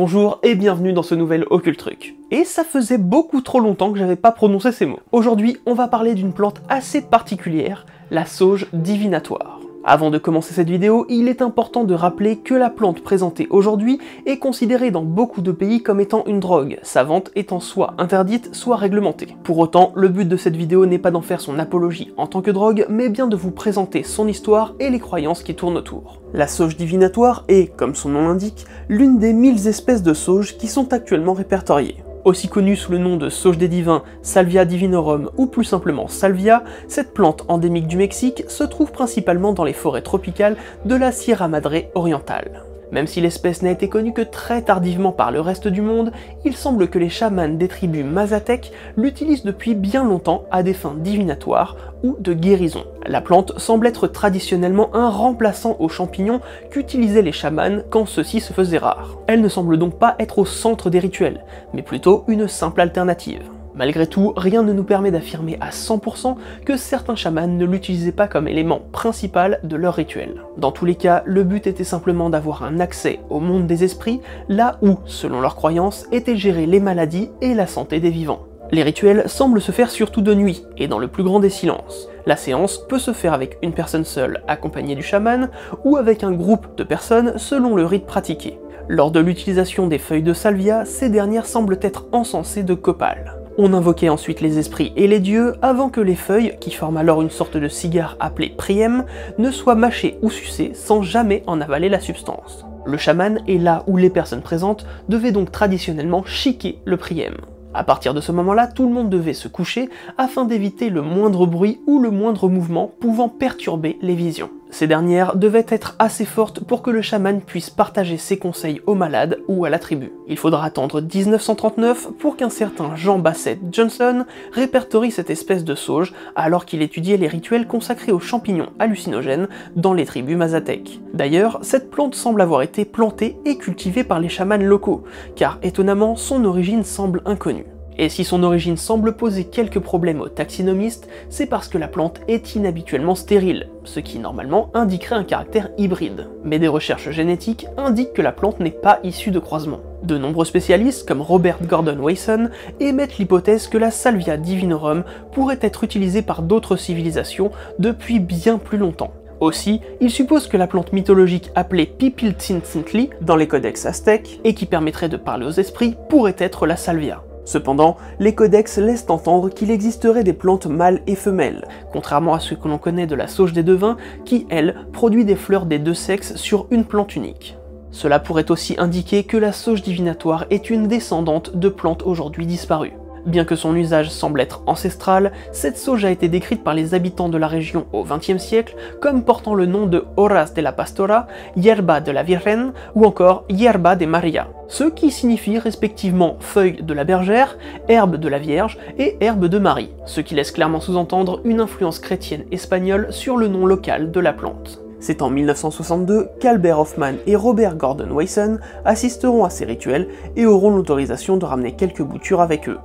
Bonjour et bienvenue dans ce nouvel Ocult Truc. Et ça faisait beaucoup trop longtemps que j'avais pas prononcé ces mots. Aujourd'hui, on va parler d'une plante assez particulière, la sauge divinatoire. Avant de commencer cette vidéo, il est important de rappeler que la plante présentée aujourd'hui est considérée dans beaucoup de pays comme étant une drogue, sa vente étant soit interdite, soit réglementée. Pour autant, le but de cette vidéo n'est pas d'en faire son apologie en tant que drogue, mais bien de vous présenter son histoire et les croyances qui tournent autour. La sauge divinatoire est, comme son nom l'indique, l'une des 1000 espèces de sauges qui sont actuellement répertoriées. Aussi connue sous le nom de sauge des divins, Salvia divinorum ou plus simplement Salvia, cette plante endémique du Mexique se trouve principalement dans les forêts tropicales de la Sierra Madre orientale. Même si l'espèce n'a été connue que très tardivement par le reste du monde, il semble que les chamans des tribus Mazatèques l'utilisent depuis bien longtemps à des fins divinatoires ou de guérison. La plante semble être traditionnellement un remplaçant aux champignons qu'utilisaient les chamans quand ceux-ci se faisaient rares. Elle ne semble donc pas être au centre des rituels, mais plutôt une simple alternative. Malgré tout, rien ne nous permet d'affirmer à 100% que certains chamans ne l'utilisaient pas comme élément principal de leur rituel. Dans tous les cas, le but était simplement d'avoir un accès au monde des esprits, là où, selon leurs croyances, étaient gérées les maladies et la santé des vivants. Les rituels semblent se faire surtout de nuit, et dans le plus grand des silences. La séance peut se faire avec une personne seule accompagnée du chaman, ou avec un groupe de personnes selon le rite pratiqué. Lors de l'utilisation des feuilles de salvia, ces dernières semblent être encensées de copal. On invoquait ensuite les esprits et les dieux avant que les feuilles, qui forment alors une sorte de cigare appelé priem, ne soient mâchées ou sucées sans jamais en avaler la substance. Le chaman est là où les personnes présentes devaient donc traditionnellement chiquer le priem. À partir de ce moment-là, tout le monde devait se coucher afin d'éviter le moindre bruit ou le moindre mouvement pouvant perturber les visions. Ces dernières devaient être assez fortes pour que le chaman puisse partager ses conseils aux malades ou à la tribu. Il faudra attendre 1939 pour qu'un certain Jean Bassett Johnson répertorie cette espèce de sauge alors qu'il étudiait les rituels consacrés aux champignons hallucinogènes dans les tribus mazatèques. D'ailleurs, cette plante semble avoir été plantée et cultivée par les chamans locaux, car étonnamment son origine semble inconnue. Et si son origine semble poser quelques problèmes aux taxinomistes, c'est parce que la plante est inhabituellement stérile, ce qui normalement indiquerait un caractère hybride. Mais des recherches génétiques indiquent que la plante n'est pas issue de croisement. De nombreux spécialistes, comme Robert Gordon Wasson, émettent l'hypothèse que la Salvia divinorum pourrait être utilisée par d'autres civilisations depuis bien plus longtemps. Aussi, il suppose que la plante mythologique appelée Pipiltzintli dans les codex aztèques, et qui permettrait de parler aux esprits, pourrait être la Salvia. Cependant, les codex laissent entendre qu'il existerait des plantes mâles et femelles, contrairement à ce que l'on connaît de la sauge des devins, qui, elle, produit des fleurs des deux sexes sur une plante unique. Cela pourrait aussi indiquer que la sauge divinatoire est une descendante de plantes aujourd'hui disparues. Bien que son usage semble être ancestral, cette sauge a été décrite par les habitants de la région au XXe siècle comme portant le nom de Horas de la Pastora, Hierba de la Virgen ou encore Hierba de Maria, ce qui signifie respectivement feuille de la bergère, herbe de la Vierge et herbe de Marie, ce qui laisse clairement sous-entendre une influence chrétienne espagnole sur le nom local de la plante. C'est en 1962 qu'Albert Hoffman et Robert Gordon Wasson assisteront à ces rituels et auront l'autorisation de ramener quelques boutures avec eux.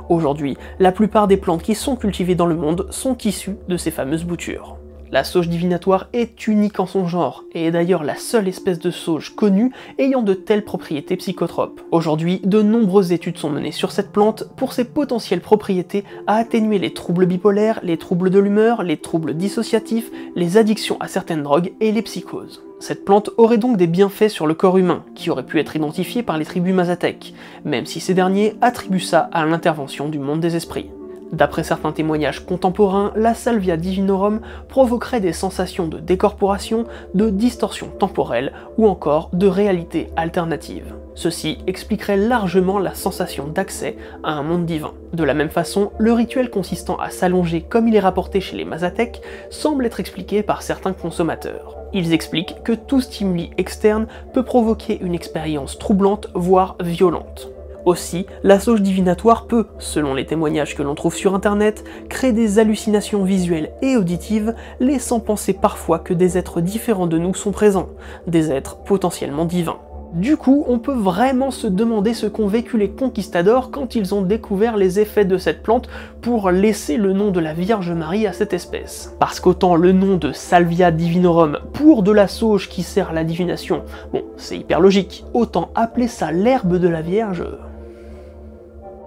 Aujourd'hui, la plupart des plantes qui sont cultivées dans le monde sont issues de ces fameuses boutures. La sauge divinatoire est unique en son genre, et est d'ailleurs la seule espèce de sauge connue ayant de telles propriétés psychotropes. Aujourd'hui, de nombreuses études sont menées sur cette plante pour ses potentielles propriétés à atténuer les troubles bipolaires, les troubles de l'humeur, les troubles dissociatifs, les addictions à certaines drogues et les psychoses. Cette plante aurait donc des bienfaits sur le corps humain, qui auraient pu être identifiés par les tribus mazatèques, même si ces derniers attribuent ça à l'intervention du monde des esprits. D'après certains témoignages contemporains, la Salvia divinorum provoquerait des sensations de décorporation, de distorsion temporelle ou encore de réalité alternative. Ceci expliquerait largement la sensation d'accès à un monde divin. De la même façon, le rituel consistant à s'allonger comme il est rapporté chez les mazatèques semble être expliqué par certains consommateurs. Ils expliquent que tout stimuli externe peut provoquer une expérience troublante, voire violente. Aussi, la sauge divinatoire peut, selon les témoignages que l'on trouve sur internet, créer des hallucinations visuelles et auditives, laissant penser parfois que des êtres différents de nous sont présents, des êtres potentiellement divins. Du coup, on peut vraiment se demander ce qu'ont vécu les conquistadors quand ils ont découvert les effets de cette plante pour laisser le nom de la Vierge Marie à cette espèce. Parce qu'autant le nom de Salvia divinorum pour de la sauge qui sert à la divination, bon, c'est hyper logique, autant appeler ça l'herbe de la Vierge.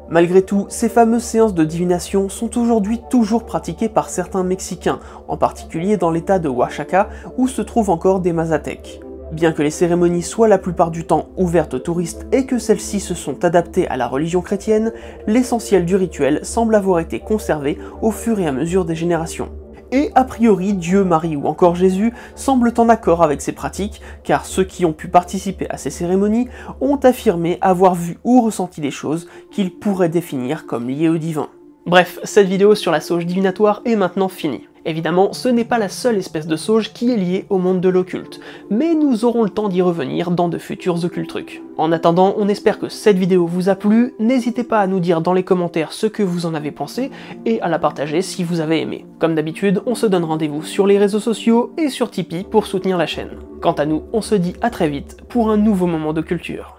Malgré tout, ces fameuses séances de divination sont aujourd'hui toujours pratiquées par certains Mexicains, en particulier dans l'état de Oaxaca, où se trouvent encore des Mazatèques. Bien que les cérémonies soient la plupart du temps ouvertes aux touristes et que celles-ci se sont adaptées à la religion chrétienne, l'essentiel du rituel semble avoir été conservé au fur et à mesure des générations. Et a priori, Dieu, Marie ou encore Jésus semblent en accord avec ces pratiques, car ceux qui ont pu participer à ces cérémonies ont affirmé avoir vu ou ressenti des choses qu'ils pourraient définir comme liées au divin. Bref, cette vidéo sur la sauge divinatoire est maintenant finie. Évidemment, ce n'est pas la seule espèce de sauge qui est liée au monde de l'occulte, mais nous aurons le temps d'y revenir dans de futurs Occultrucs. En attendant, on espère que cette vidéo vous a plu, n'hésitez pas à nous dire dans les commentaires ce que vous en avez pensé, et à la partager si vous avez aimé. Comme d'habitude, on se donne rendez-vous sur les réseaux sociaux et sur Tipeee pour soutenir la chaîne. Quant à nous, on se dit à très vite pour un nouveau moment de culture.